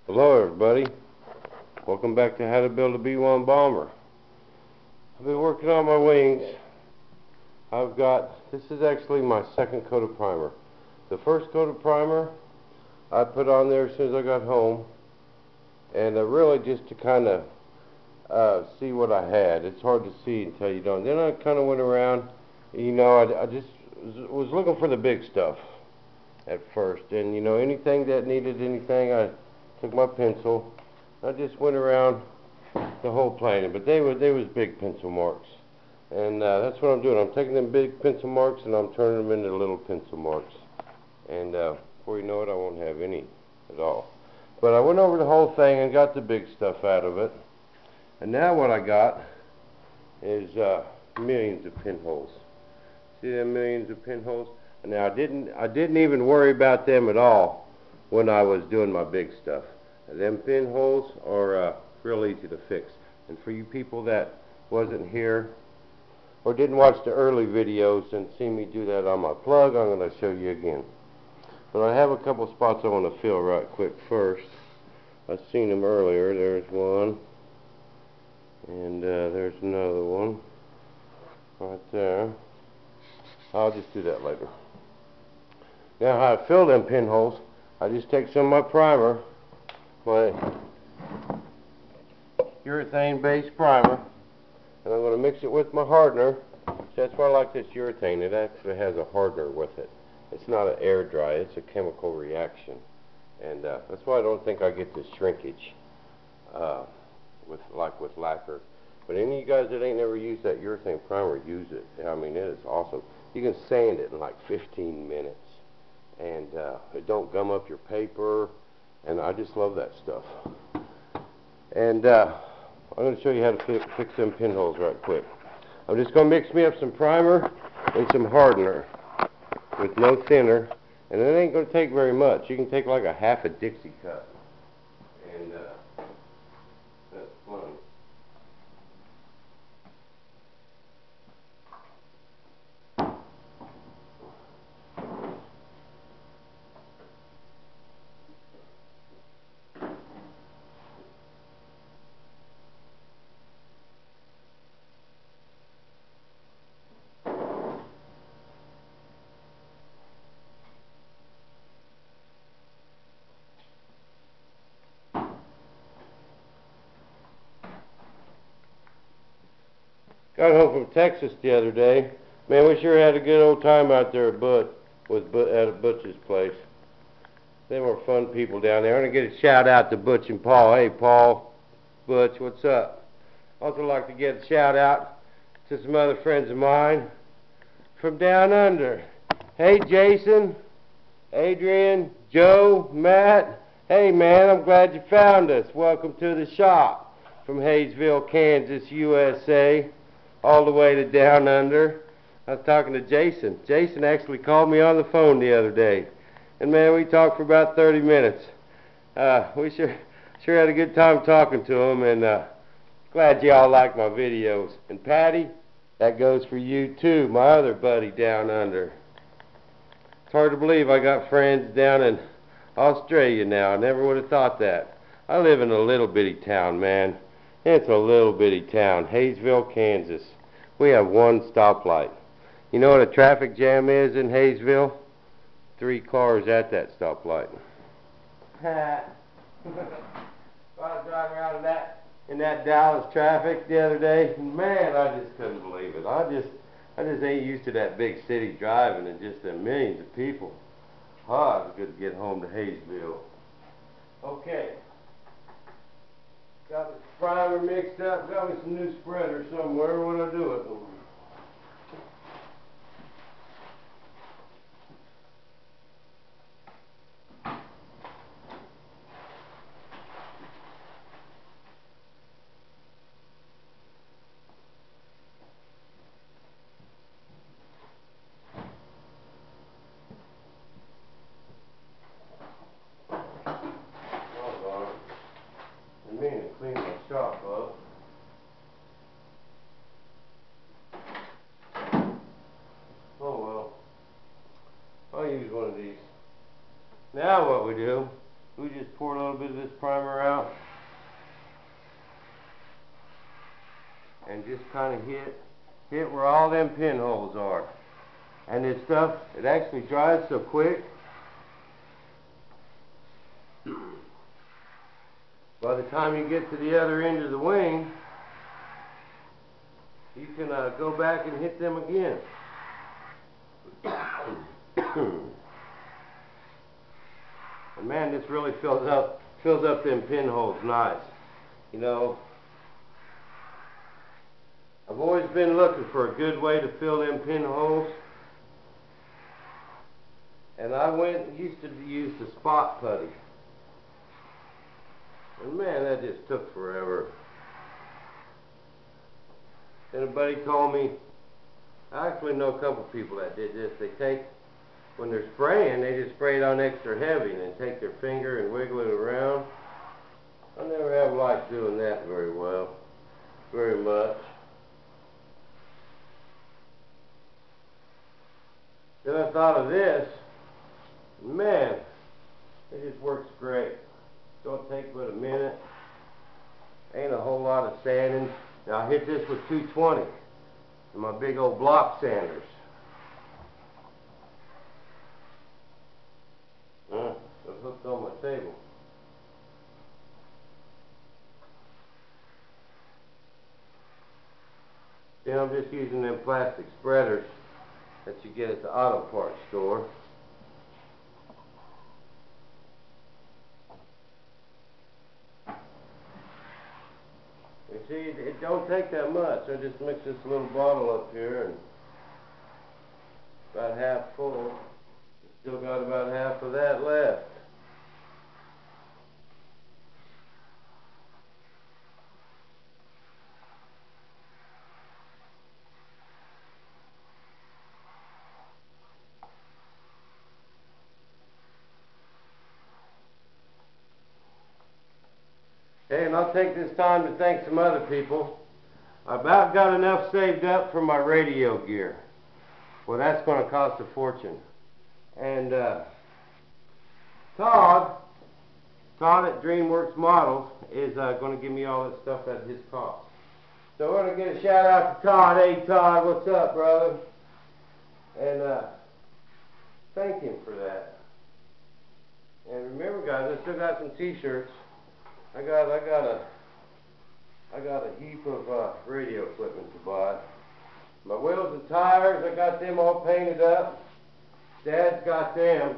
Hello everybody, welcome back to How to Build a B-1Bomber. I've been working on my wings. This is actually my second coat of primer. The first coat of primer I put on there as soon as I got home, and really just to kind of see what I had. It's hard to see until you don't. Then I kind of went around, I just was looking for the big stuff at first, and anything that needed anything, I took my pencil. I just went around the whole plane, but they was big pencil marks, and that's what I'm doing. I'm taking them big pencil marks and I'm turning them into little pencil marks, and before you know it, I won't have any at all. But I went over the whole thing and got the big stuff out of it, and now what I got is millions of pinholes. See them millions of pinholes? And now I didn't even worry about them at all when I was doing my big stuff. Them pinholes are real easy to fix. And for you people that wasn't here or didn't watch the early videos and see me do that on my plug, I'm going to show you again. But I have a couple spots I want to fill right quick first. I've seen them earlier. There's one, and there's another one right there. I'll just do that later. Now how I fill them pinholes, I just take some of my primer, my urethane based primer, and I'm going to mix it with my hardener. That's why I like this urethane. It actually has a hardener with it. It's not an air dry, it's a chemical reaction. And that's why I don't think I get this shrinkage with lacquer. But any of you guys that ain't never used that urethane primer, use it. I mean, it is awesome. You can sand it in like 15 minutes. And it don't gum up your paper, and I just love that stuff. And I'm going to show you how to fix them pinholes right quick. I'm just going to mix me up some primer and some hardener with no thinner, and it ain't going to take very much. You can take like a half a Dixie cup, and that's fun. Got home from Texas the other day. Man, we sure had a good old time out there at Butch's place. They were fun people down there. I want to get a shout out to Butch and Paul. Hey, Paul, Butch, what's up? Also like to get a shout out to some other friends of mine from down under. Hey, Jason, Adrian, Joe, Matt. Hey, man, I'm glad you found us. Welcome to the shop from Hayesville, Kansas, USA. All the way to down under. I was talking to Jason. Jason actually called me on the phone the other day, and man, we talked for about 30 minutes. We sure had a good time talking to him, and glad y'all like my videos. And Patty, that goes for you too, my other buddy down under. It's hard to believe I got friends down in Australia now. I never would have thought that. I live in a little bitty town, man. It's a little bitty town, Hayesville, Kansas. We have one stoplight. You know what a traffic jam is in Hayesville? 3 cars at that stoplight. I was driving around in that Dallas traffic the other day, and man, I just couldn't believe it. I just ain't used to that big city driving and just the millions of people. Oh, it was good to get home to Hayesville. Okay. Got the primer mixed up, got me some new spreader somewhere. What do I do with them? I mean to clean my shop up. Oh well. I'll use one of these. Now what we do, we just pour a little bit of this primer out and just kind of hit where all them pinholes are. And this stuff, it actually dries so quick. By the time you get to the other end of the wing, you can go back and hit them again. And man, this really fills up them pinholes nice. You know, I've always been looking for a good way to fill them pinholes, and I used to use the spot putty. And man, that just took forever. And a buddy told me, I actually know a couple people that did this. They take, when they're spraying, they just spray it on extra heavy and then take their finger and wiggle it around. I never have liked doing that very much. Then I thought of this. Man, it just works great. Don't take but a minute. Ain't a whole lot of sanding. Now I hit this with 220 and my big old block sanders. It's hooked on my table. Then I'm just using them plastic spreaders that you get at the auto parts store. You see, it don't take that much. I just mix this little bottle up here and about half full. Still got about half of that left. Okay, and I'll take this time to thank some other people. I about got enough saved up for my radio gear. Well, that's going to cost a fortune. And Todd at DreamWorks Models is going to give me all that stuff at his cost. So we're going to get a shout out to Todd. Hey Todd, what's up, brother? And thank him for that. And remember, guys, I still got some t-shirts. I got a heap of radio equipment to buy. My wheels and tires, I got them all painted up. Dad's got them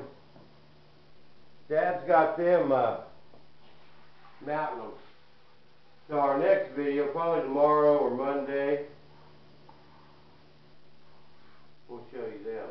mounting them. So our next video, probably tomorrow or Monday, we'll show you them.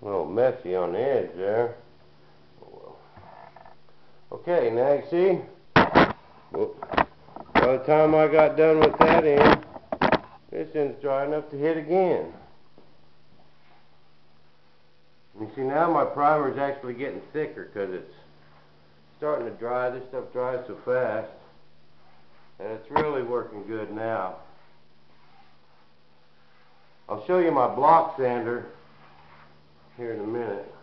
A little messy on the edge there. Oh, well. Okay, now you see, well, by the time I got done with that end, this end's dry enough to hit again. You see, now my primer is actually getting thicker because it's starting to dry. This stuff dries so fast, and it's really working good now. I'll show you my block sander here in a minute.